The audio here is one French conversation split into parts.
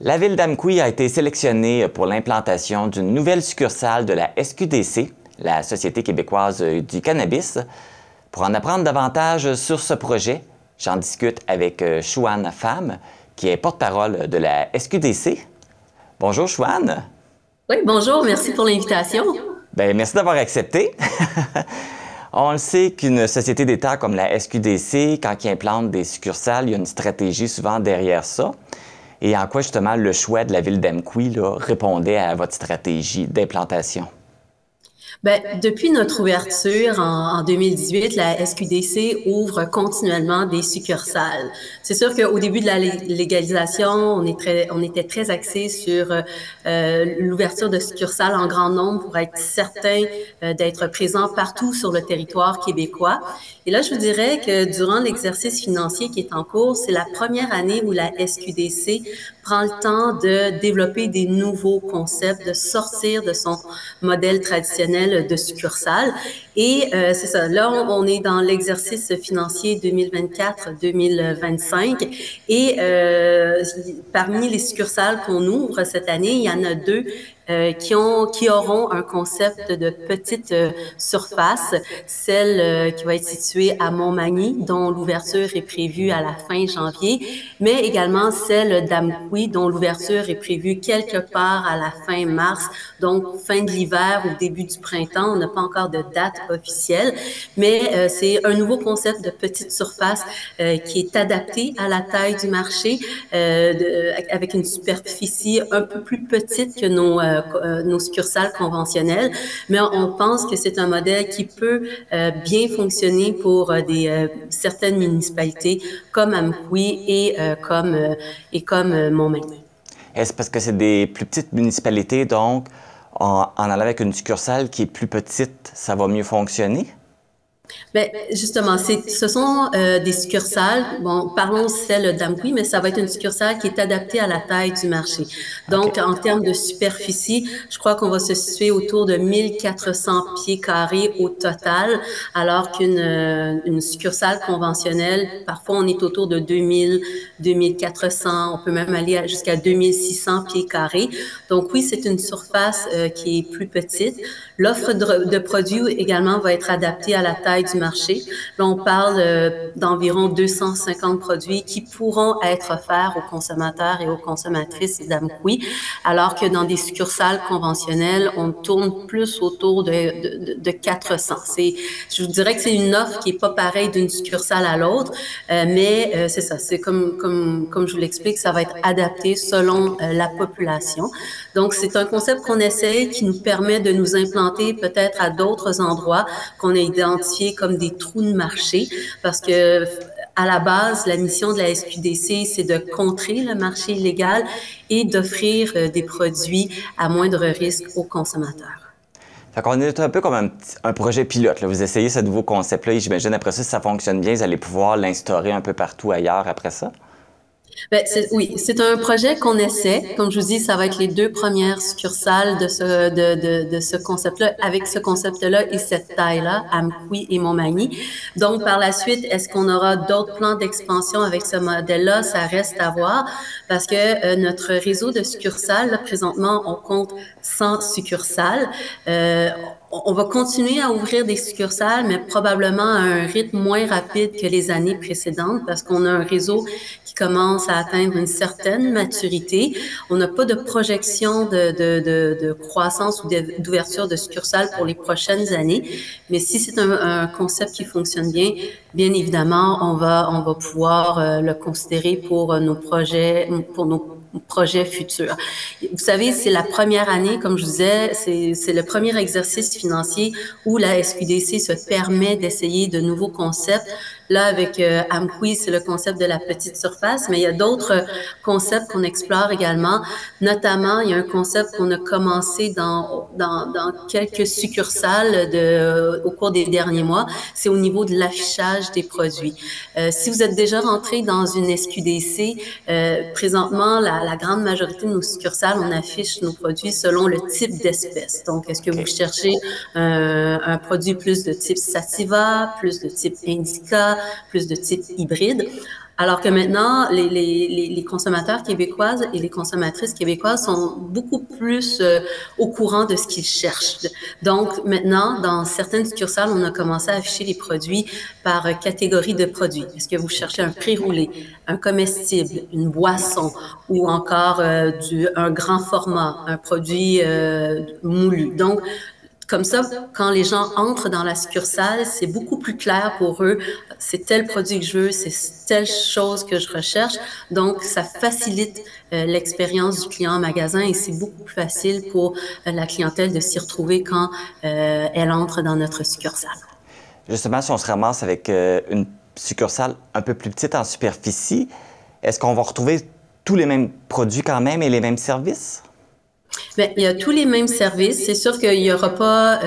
La ville d'Amqui a été sélectionnée pour l'implantation d'une nouvelle succursale de la SQDC, la Société québécoise du cannabis. Pour en apprendre davantage sur ce projet, j'en discute avec Chouane Pham, qui est porte-parole de la SQDC. Bonjour Chouane. Oui, bonjour, merci pour l'invitation. Bien, merci d'avoir accepté. On le sait qu'une société d'État comme la SQDC, quand il implante des succursales, il y a une stratégie souvent derrière ça. Et en quoi justement le choix de la ville d'Amqui répondait à votre stratégie d'implantation? Ben, depuis notre ouverture en 2018, la SQDC ouvre continuellement des succursales. C'est sûr qu'au début de la légalisation, on était très axé sur l'ouverture de succursales en grand nombre pour être certain d'être présent partout sur le territoire québécois. Et là, je vous dirais que durant l'exercice financier qui est en cours, c'est la première année où la SQDC prend le temps de développer des nouveaux concepts, de sortir de son modèle traditionnel de succursale. Et c'est ça, là, on est dans l'exercice financier 2024-2025 et parmi les succursales qu'on ouvre cette année, il y en a deux qui auront un concept de petite surface, celle qui va être située à Montmagny, dont l'ouverture est prévue à la fin janvier, mais également celle d'Amqui, dont l'ouverture est prévue quelque part à la fin mars, donc fin de l'hiver ou début du printemps. On n'a pas encore de date officielle, mais c'est un nouveau concept de petite surface qui est adapté à la taille du marché, avec une superficie un peu plus petite que nos succursales conventionnelles, mais on pense que c'est un modèle qui peut bien fonctionner pour certaines municipalités comme Amqui et comme Montmagny. Est-ce parce que c'est des plus petites municipalités, donc en allant avec une succursale qui est plus petite, ça va mieux fonctionner? Ben, justement, ce sont des succursales. Bon, parlons celle d'Amqui, mais ça va être une succursale qui est adaptée à la taille du marché. OK. Donc, en termes de superficie, je crois qu'on va se situer autour de 1400 pieds carrés au total, alors une succursale conventionnelle, parfois on est autour de 2000, 2400, on peut même aller jusqu'à 2600 pieds carrés. Donc oui, c'est une surface qui est plus petite. L'offre de produits également va être adaptée à la taille du marché. Là, on parle d'environ 250 produits qui pourront être offerts aux consommateurs et aux consommatrices d'Amqui, alors que dans des succursales conventionnelles, on tourne plus autour de 400. Je vous dirais que c'est une offre qui est pas pareille d'une succursale à l'autre, mais c'est ça, c'est comme je vous l'explique, ça va être adapté selon la population. Donc, c'est un concept qu'on essaye qui nous permet de nous implanter peut-être à d'autres endroits qu'on a identifiés comme des trous de marché, parce que à la base, la mission de la SQDC, c'est de contrer le marché illégal et d'offrir des produits à moindre risque aux consommateurs. Fait qu'on est un peu comme un projet pilote, là. Vous essayez ce nouveau concept-là et j'imagine après ça, si ça fonctionne bien, vous allez pouvoir l'instaurer un peu partout ailleurs après ça. Ben, oui, c'est un projet qu'on essaie. Comme je vous dis, ça va être les deux premières succursales de ce concept-là, avec ce concept-là et cette taille-là, Amqui et Montmagny. Donc, par la suite, est-ce qu'on aura d'autres plans d'expansion avec ce modèle-là? Ça reste à voir parce que notre réseau de succursales, là, présentement, on compte 100 succursales. On va continuer à ouvrir des succursales, mais probablement à un rythme moins rapide que les années précédentes parce qu'on a un réseau qui commence à atteindre une certaine maturité. On n'a pas de projection de croissance ou d'ouverture de succursales pour les prochaines années, mais si c'est un concept qui fonctionne bien, bien évidemment, on va pouvoir le considérer pour nos projets futurs. Vous savez, c'est la première année, comme je vous disais, c'est le premier exercice financier où la SQDC se permet d'essayer de nouveaux concepts. Là, avec Amqui, c'est le concept de la petite surface, mais il y a d'autres concepts qu'on explore également. Notamment, il y a un concept qu'on a commencé dans quelques succursales au cours des derniers mois. C'est au niveau de l'affichage des produits. Si vous êtes déjà rentré dans une SQDC, présentement, la grande majorité de nos succursales, on affiche nos produits selon le type d'espèce. Donc, est-ce que vous OK. cherchez un produit plus de type sativa, plus de type indica, plus de type hybride. Alors que maintenant, les consommateurs québécoises et les consommatrices québécoises sont beaucoup plus au courant de ce qu'ils cherchent. Donc maintenant, dans certaines succursales, on a commencé à afficher les produits par catégorie de produits. Est-ce que vous cherchez un pré-roulé, un comestible, une boisson ou encore un grand format, un produit moulu? Donc, comme ça, quand les gens entrent dans la succursale, c'est beaucoup plus clair pour eux. C'est tel produit que je veux, c'est telle chose que je recherche. Donc, ça facilite l'expérience du client en magasin et c'est beaucoup plus facile pour la clientèle de s'y retrouver quand elle entre dans notre succursale. Justement, si on se ramasse avec une succursale un peu plus petite en superficie, est-ce qu'on va retrouver tous les mêmes produits quand même et les mêmes services? Bien, il y a tous les mêmes services. C'est sûr qu'il n'y aura pas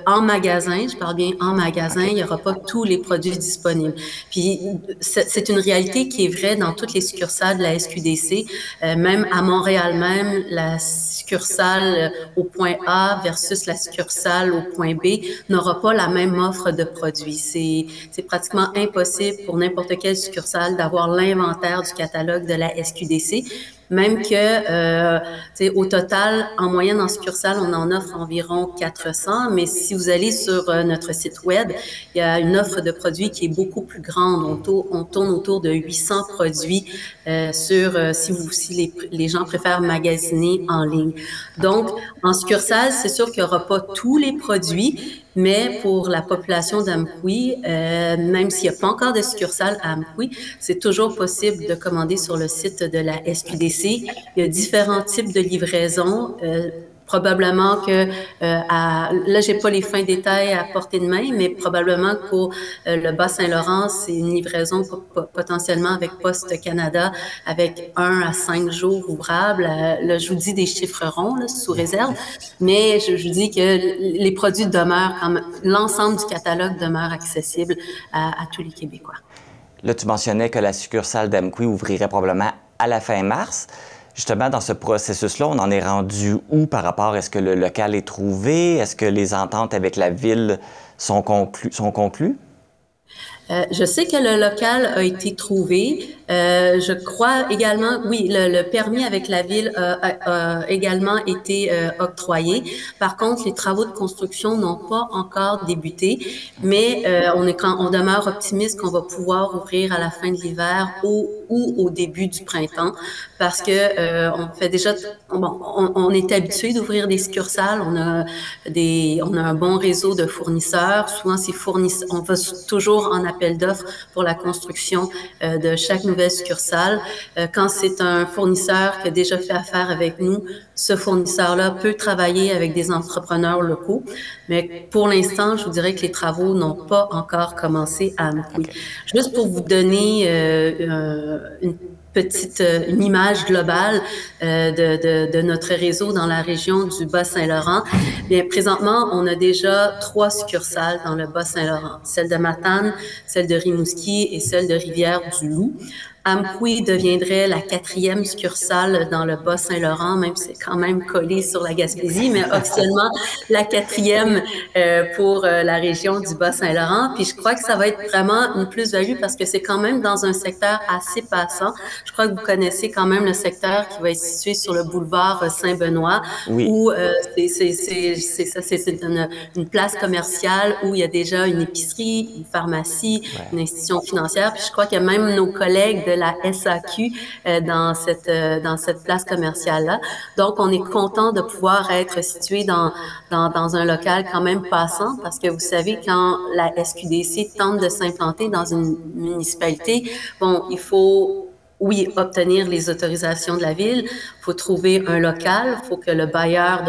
en magasin, je parle bien en magasin, il n'y aura pas tous les produits disponibles. Puis c'est une réalité qui est vraie dans toutes les succursales de la SQDC. Même à Montréal même, la succursale au point A versus la succursale au point B n'aura pas la même offre de produits. C'est pratiquement impossible pour n'importe quelle succursale d'avoir l'inventaire du catalogue de la SQDC. Même que, au total, en moyenne, en succursale, on en offre environ 400, mais si vous allez sur notre site web, il y a une offre de produits qui est beaucoup plus grande. On tourne autour de 800 produits si les gens préfèrent magasiner en ligne. Donc, en succursale, c'est sûr qu'il n'y aura pas tous les produits, mais pour la population d'Amqui, même s'il n'y a pas encore de succursale à Amqui, c'est toujours possible de commander sur le site de la SQDC. Il y a différents types de livraisons. Probablement que, là, j'ai pas les fins détails à portée de main, mais probablement que pour le Bas-Saint-Laurent, c'est une livraison potentiellement avec Poste Canada avec 1 à 5 jours ouvrables. Là, je vous dis des chiffres ronds, là, sous réserve, mais je vous dis que les produits demeurent quand même, l'ensemble du catalogue demeure accessible à tous les Québécois. Là, tu mentionnais que la succursale d'Amqui ouvrirait probablement à la fin mars. Justement, dans ce processus-là, on en est rendu où par rapport? Est-ce que le local est trouvé? Est-ce que les ententes avec la ville sont conclues? Je sais que le local a été trouvé. Je crois également, oui, le permis avec la ville a également été octroyé. Par contre, les travaux de construction n'ont pas encore débuté, mais on demeure optimiste qu'on va pouvoir ouvrir à la fin de l'hiver ou au début du printemps, parce que on fait déjà, on est habitué d'ouvrir des succursales. On a un bon réseau de fournisseurs. Souvent, on va toujours en appel d'offres pour la construction de chaque nouvelle succursale. Quand c'est un fournisseur qui a déjà fait affaire avec nous, ce fournisseur-là peut travailler avec des entrepreneurs locaux. Mais pour l'instant, je vous dirais que les travaux n'ont pas encore commencé à Amqui. Okay. Juste pour vous donner une image globale de notre réseau dans la région du Bas-Saint-Laurent. Bien, présentement, on a déjà 3 succursales dans le Bas-Saint-Laurent. Celle de Matane, celle de Rimouski et celle de Rivière-du-Loup. Amqui deviendrait la 4e succursale dans le Bas-Saint-Laurent, même si c'est quand même collé sur la Gaspésie, mais officiellement la 4e pour la région du Bas-Saint-Laurent. Puis je crois que ça va être vraiment une plus-value parce que c'est quand même dans un secteur assez passant. Je crois que vous connaissez quand même le secteur qui va être situé sur le boulevard Saint-Benoît, oui, où c'est une place commerciale où il y a déjà une épicerie, une pharmacie, ouais, une institution financière. Puis je crois qu'il y a même nos collègues de la SAQ dans cette place commerciale-là. Donc, on est content de pouvoir être situé dans un local quand même passant parce que vous savez, quand la SQDC tente de s'implanter dans une municipalité, bon, il faut, oui, obtenir les autorisations de la ville, il faut trouver un local, il faut que le bailleur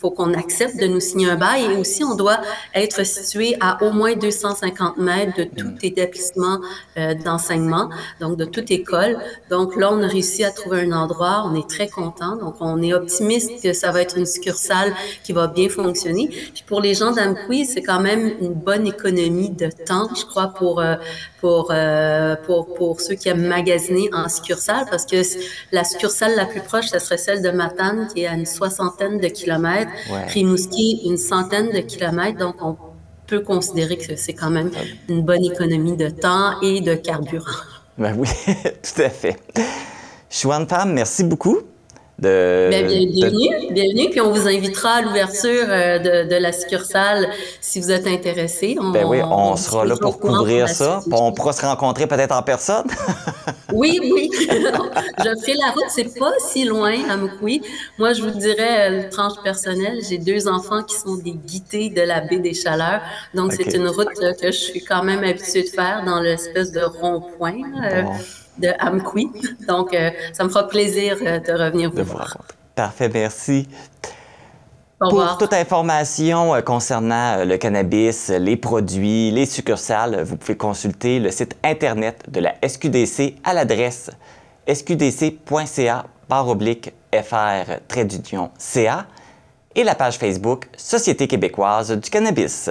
faut qu'on accepte de nous signer un bail et aussi on doit être situé à au moins 250 mètres de tout établissement d'enseignement, donc de toute école. Donc là, on a réussi à trouver un endroit, on est très content, donc on est optimiste que ça va être une succursale qui va bien fonctionner. Puis pour les gens d'Amqui, c'est quand même une bonne économie de temps, je crois, pour ceux qui aiment magasiner en succursale, parce que la succursale la plus proche, ce serait celle de Matane, qui est à une 60aine de kilomètres. Ouais. Rimouski, une 100aine de kilomètres. Donc, peut considérer que c'est quand même une bonne économie de temps et de carburant. Ben oui, tout à fait. Chouane Pham, merci beaucoup. Bienvenue, puis on vous invitera à l'ouverture de la succursale si vous êtes intéressé. Ben oui, on sera là tiendra au pour courant couvrir la ça. suite. Puis on pourra se rencontrer peut-être en personne. Oui, oui. Je ferai la route, c'est pas si loin à Mkoui. Moi, je vous dirais, tranche personnelle, j'ai 2 enfants qui sont des guités de la baie des Chaleurs. Donc, c'est OK. une route que je suis quand même habituée de faire dans l'espèce de rond-point Bon, de Amqui. Donc, ça me fera plaisir de revenir de vous vous voir. rencontrer. Parfait, merci. Au Pour toute revoir. information concernant le cannabis, les produits, les succursales, vous pouvez consulter le site Internet de la SQDC à l'adresse sqdc.ca/fr-ca et la page Facebook Société québécoise du cannabis.